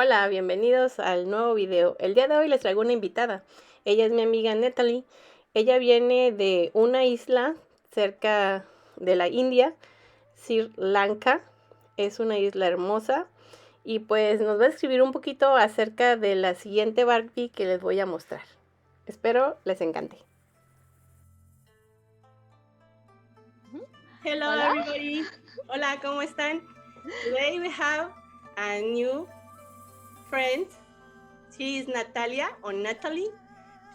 Hola, bienvenidos al nuevo video. El día de hoy les traigo una invitada. Ella es mi amiga Natalie. Ella viene de una isla cerca de la India, Sri Lanka. Es una isla hermosa y pues nos va a escribir un poquito acerca de la siguiente Barbie que les voy a mostrar. Espero les encante. Hello Hola. everybody. Hola, ¿cómo están? Today we have a new friend. She is Natalia or Natalie.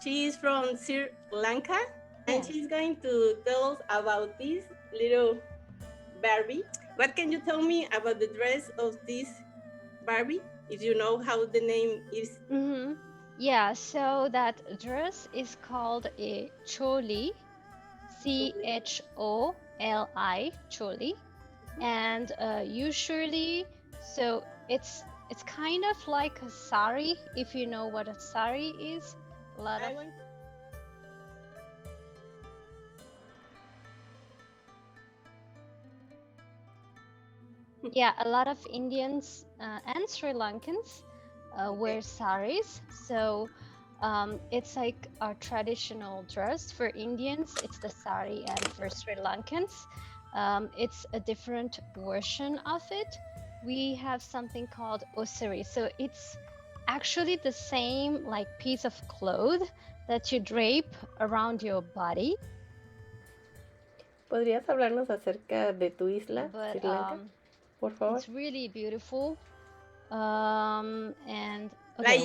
She is from Sri Lanka and she's going to tell us about this little Barbie. What can you tell me about the dress of this Barbie? If you know how the name is. Yeah, so that dress is called a choli, choli, choli, and usually, so it's kind of like a sari, if you know what a sari is. A lot of yeah, a lot of Indians and Sri Lankans wear saris. So it's like our traditional dress. For Indians, it's the sari, and for Sri Lankans, it's a different version of it. We have something called osari. So it's actually the same like piece of cloth that you drape around your body. ¿Podrías hablarnos acerca de tu isla, But Sri Lanka? Por favor. it's really beautiful. And okay,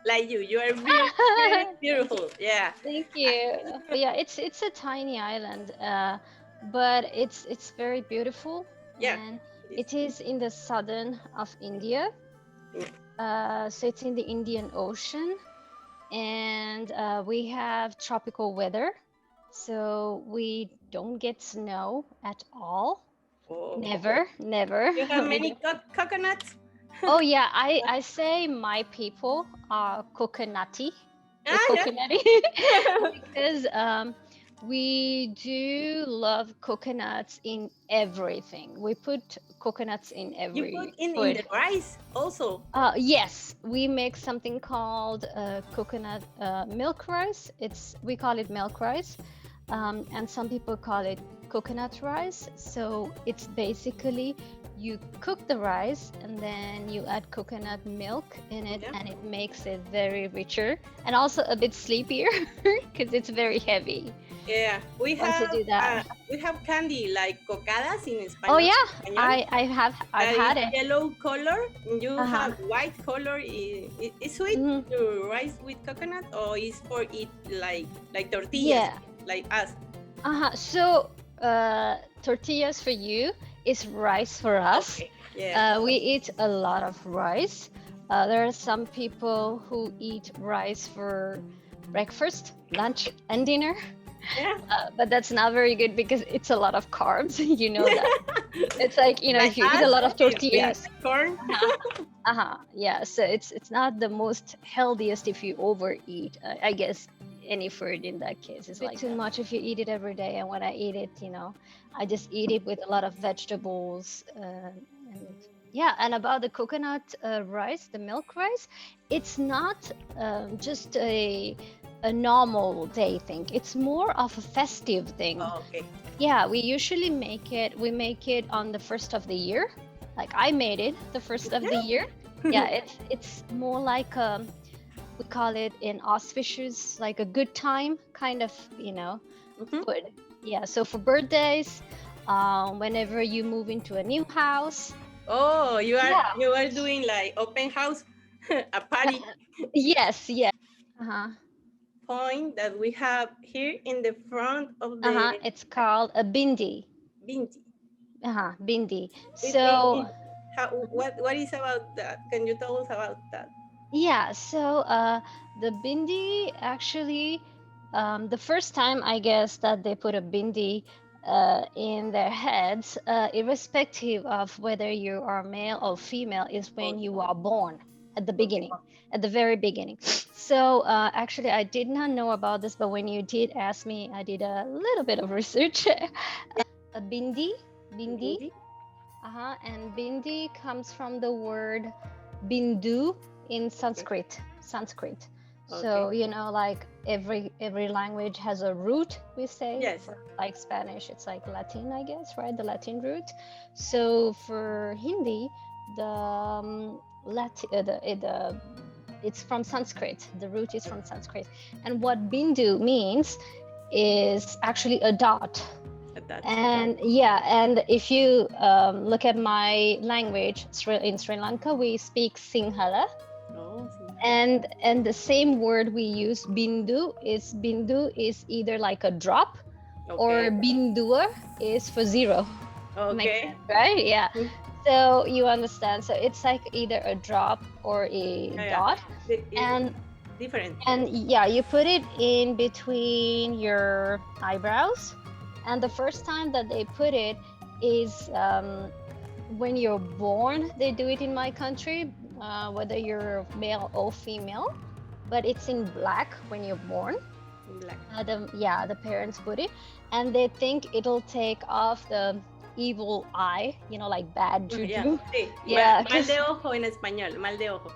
like you are very beautiful. Yeah. Thank you. But yeah, it's a tiny island, but it's very beautiful. Yeah. And it is in the southern of India. So it's in the Indian Ocean, and we have tropical weather. So we don't get snow at all. Oh. Never. You have many coconuts? Oh yeah, I say my people are coconutty. Coconutty because we do love coconuts in everything. We put coconuts in every You put in food. the rice also? Yes, we make something called coconut milk rice. We call it milk rice, and some people call it coconut rice. So it's basically you cook the rice and then you add coconut milk in it, and it makes it very richer and also a bit sleepier because it's very heavy. Yeah, we have candy like cocadas in Spanish. Oh yeah, I've had it. Yellow color. You have white color. Is sweet to rice with coconut, or is for eat like tortillas, like us? So tortillas for you is rice for us. Okay. Yeah. We eat a lot of rice. There are some people who eat rice for breakfast, lunch, and dinner. Yeah. But that's not very good because it's a lot of carbs. You know that. It's like, you know, if you eat a lot of tortillas. Corn. Yeah. So it's not the most healthiest if you overeat. I guess any food in that case is like too much if you eat it every day. And when I eat it, you know, I just eat it with a lot of vegetables. And about the coconut rice, the milk rice, it's not just a normal day thing. It's more of a festive thing. Oh, okay. Yeah, we usually make it on the first of the year. Like I made it the first of the year. Yeah, it's more like we call it in auspicious, like a good time kind of, you know, food. Yeah, so for birthdays, whenever you move into a new house. Oh, you are doing like open house, a party. Yes. Point that we have here in the front of the. It's called a bindi. Bindi. Bindi. So what is about that? Can you tell us about that? Yeah, so the bindi actually, the first time I guess that they put a bindi in their heads, irrespective of whether you are male or female, is when you are born at the beginning, at the very beginning. So actually, I did not know about this, but when you did ask me, I did a little bit of research. A bindi, and bindi comes from the word Bindu in Sanskrit. So Okay. you know, like every language has a root. We say Yes. for like Spanish, it's like Latin, I guess, right? The Latin root. So for Hindi, the it's from Sanskrit. The root is from Sanskrit, and what Bindu means is actually a dot. That's And yeah, and if you look at my language, in Sri Lanka, we speak Sinhala, oh, sí. and the same word we use, bindu is either like a drop, or Okay. bindua is for zero. Makes Okay. sense, right? Yeah. Mm. So you understand. So it's like either a drop or a Yeah, dot, it's and different. yeah, you put it in between your eyebrows, and the first time that they put it is when you're born. They do it in my country, whether you're male or female, but it's in black when you're born. Black. The parents put it, and they think it'll take off the evil eye, you know, like bad Yeah. juju. Sí. Yeah, Mal de ojo en español. Mal de ojo.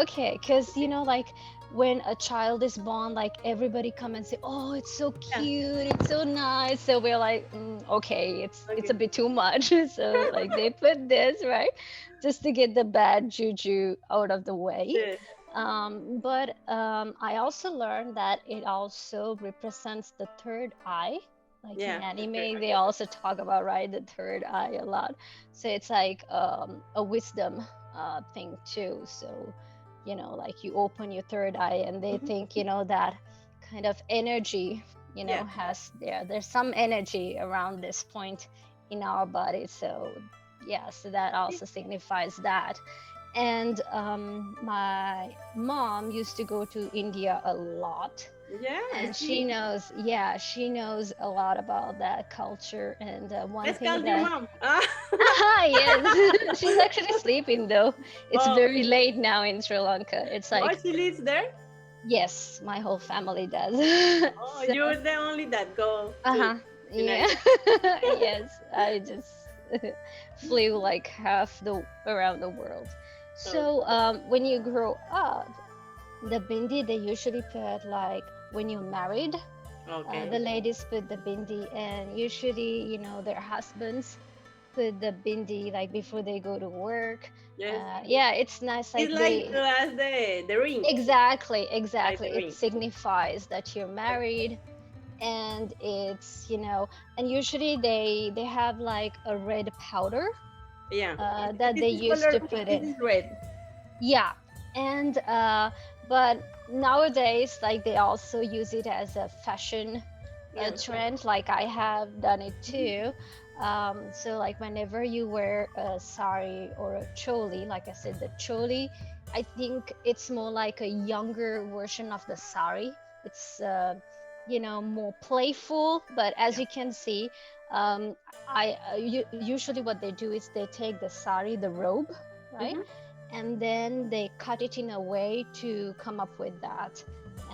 okay, because you know, like when a child is born, like everybody come and say, oh, it's so cute, it's so nice. So we're like, okay, it's a bit too much. So like they put this, right, just to get the bad juju out of the way. Yes. But I also learned that it also represents the third eye. Like in anime, they also talk about, right, the third eye a lot. So it's like a wisdom thing too. So, you know, like you open your third eye, and they think, you know, that kind of energy, you know, there's some energy around this point in our body. So yeah, so that also signifies that. And my mom used to go to India a lot. Yeah. And she knows a lot about that culture. And one Let's thing call that your mom. yes, she's actually sleeping though. It's very late now in Sri Lanka. It's like, oh, she lives there? yes, my whole family does. Oh, So, you're the only that go to yeah. Yes, I just flew like half around the world. So when you grow up, the bindi they usually put like when you're married. The ladies put the bindi, and usually, you know, their husbands put the bindi like before they go to work. Yes. Yeah, it's nice. Like It's like to us the ring. Exactly. Like the It ring. signifies that you're married, and it's, you know, and usually they have like a red powder. Yeah. That they used to put It in. is red. Yeah, and but nowadays, like they also use it as a fashion trend. Like I have done it too. So like whenever you wear a sari or a choli, like I said, the choli, I think it's more like a younger version of the sari. It's you know, more playful, but as you can see, usually what they do is they take the sari, the robe, right? And then they cut it in a way to come up with that,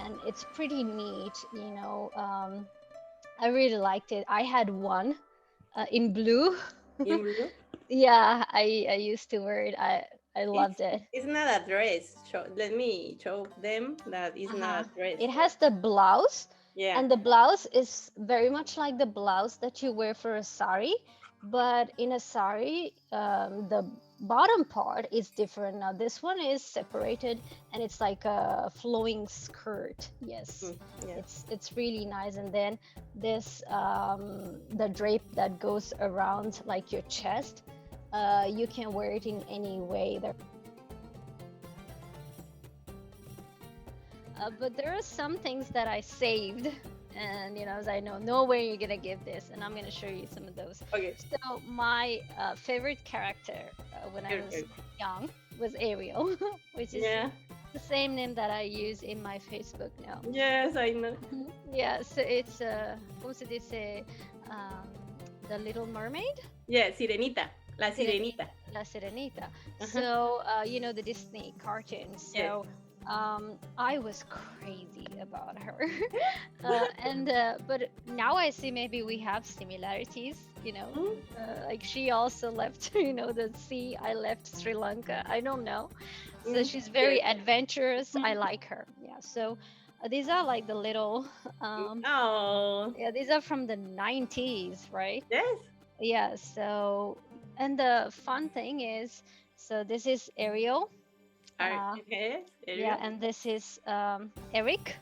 and it's pretty neat, you know. I really liked it. I had one in blue. In blue? Yeah, I used to wear it. I loved it. It's not a dress. Let me show them that it's not a dress. It has the blouse. Yeah. And the blouse is very much like the blouse that you wear for a sari, but in a sari, the bottom part is different. Now this one is separated, and it's like a flowing skirt. Yes, it's really nice. And then this the drape that goes around like your chest, you can wear it in any way. But there are some things that I saved, and you know, as I know, no way you're gonna give this, and I'm gonna show you some of those. Okay. So my favorite character when I was young was Ariel, which is the same name that I use in my Facebook now. Yes, I know. Yeah, so it's ¿cómo se dice? The Little Mermaid. Yeah, Sirenita. La Sirenita. La Sirenita. So you know, the Disney cartoons. So. I was crazy about her, and but now I see maybe we have similarities. like she also left, the sea. I left Sri Lanka. I don't know. So she's very Yes. adventurous. I like her. Yeah. So these are like the little, Oh, yeah, these are from the 90s, right? yes. Yeah. So, and the fun thing is, so this is Ariel. Yes, Yeah, Ariel. and this is Eric,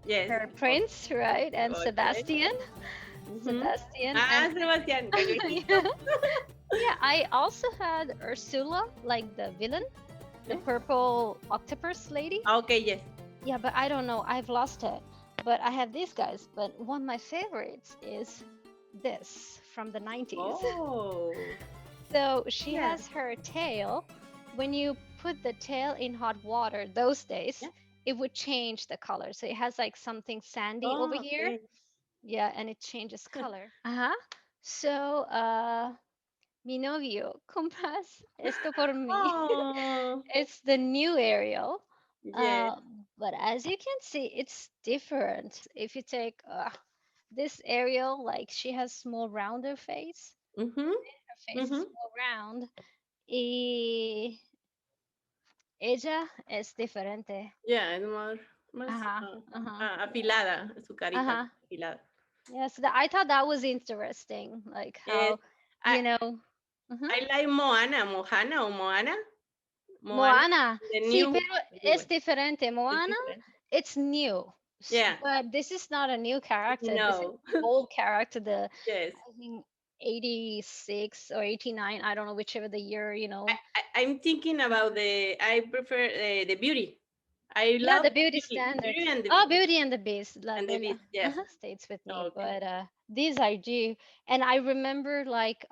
Yes. her prince, right? And Okay. Sebastian. Mhm. Sebastian. Ah, And Sebastián, yeah, bebecito. yeah, I also had Ursula, like the villain, the Yes. purple octopus lady. Ah, okay, yes. Yeah, but I don't know. I've lost it. But I have these guys. But one of my favorites is this from the 90s. Oh, So she yeah. has her tail. When you put the tail in hot water those days, Yeah. it would change the color. So it has like something sandy over Oh, here. okay. Yeah, and it changes color. Uh-huh. So, mi novio, compras esto por mí. Oh, It's the new Ariel. yes. But as you can see, it's different. If you take this Ariel, like she has small rounder face. Mhm. Her face is Mhm. more round. Y ella es diferente. Yeah, es más Ajá, ajá, afilada, su carita ajá. afilada. Yes, I thought that was interesting, like Yes. how, I you know, mhm. I like Moana, Mohana o Moana. Moana, Moana. the Sí, new pero es one. diferente. It's Moana, different. it's new. Yeah. But this is not a new character. This is No. the old character, the Yes. I think 86 or 89, I don't know whichever the year. I'm thinking about I prefer the beauty. I Yeah, love the beauty beauty, standard. beauty Oh, Beauty and the Beast, La and the Bella, beast. Yes. stays with me. Okay. But these I do, and I remember like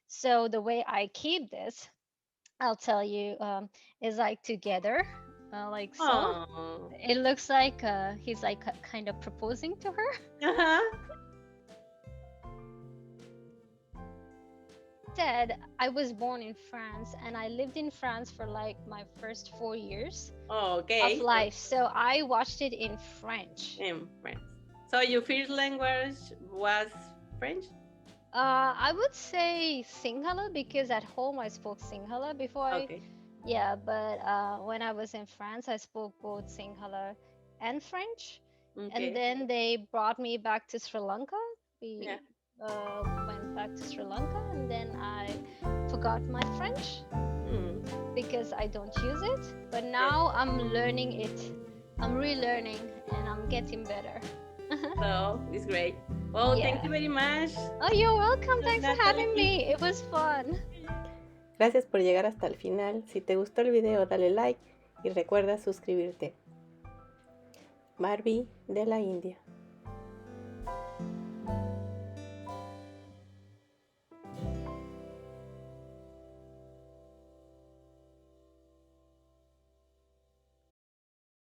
so the way I keep this, I'll tell you, is like together, like so. Oh. It looks like he's like kind of proposing to her. Uh-huh. Said I was born in France and I lived in France for like my first 4 years Oh, of okay. life. So I watched it in French. French. So your first language was French? I would say Sinhala because at home I spoke Sinhala before Okay. yeah, but when I was in France, I spoke both Sinhala and French. And Okay. then they brought me back to Sri Lanka. Yeah. We went back to Sri Lanka, and then I forgot my French Mm. because I don't use it. But Yes. now I'm learning it. I'm relearning, and I'm getting better. So it's great. Well, Yeah. thank you very much. Oh, you're welcome. Thanks for having Natalie. me. It was fun. Gracias por llegar hasta el final. Si te gustó el video, dale like y recuerda suscribirte. Barbie de la India.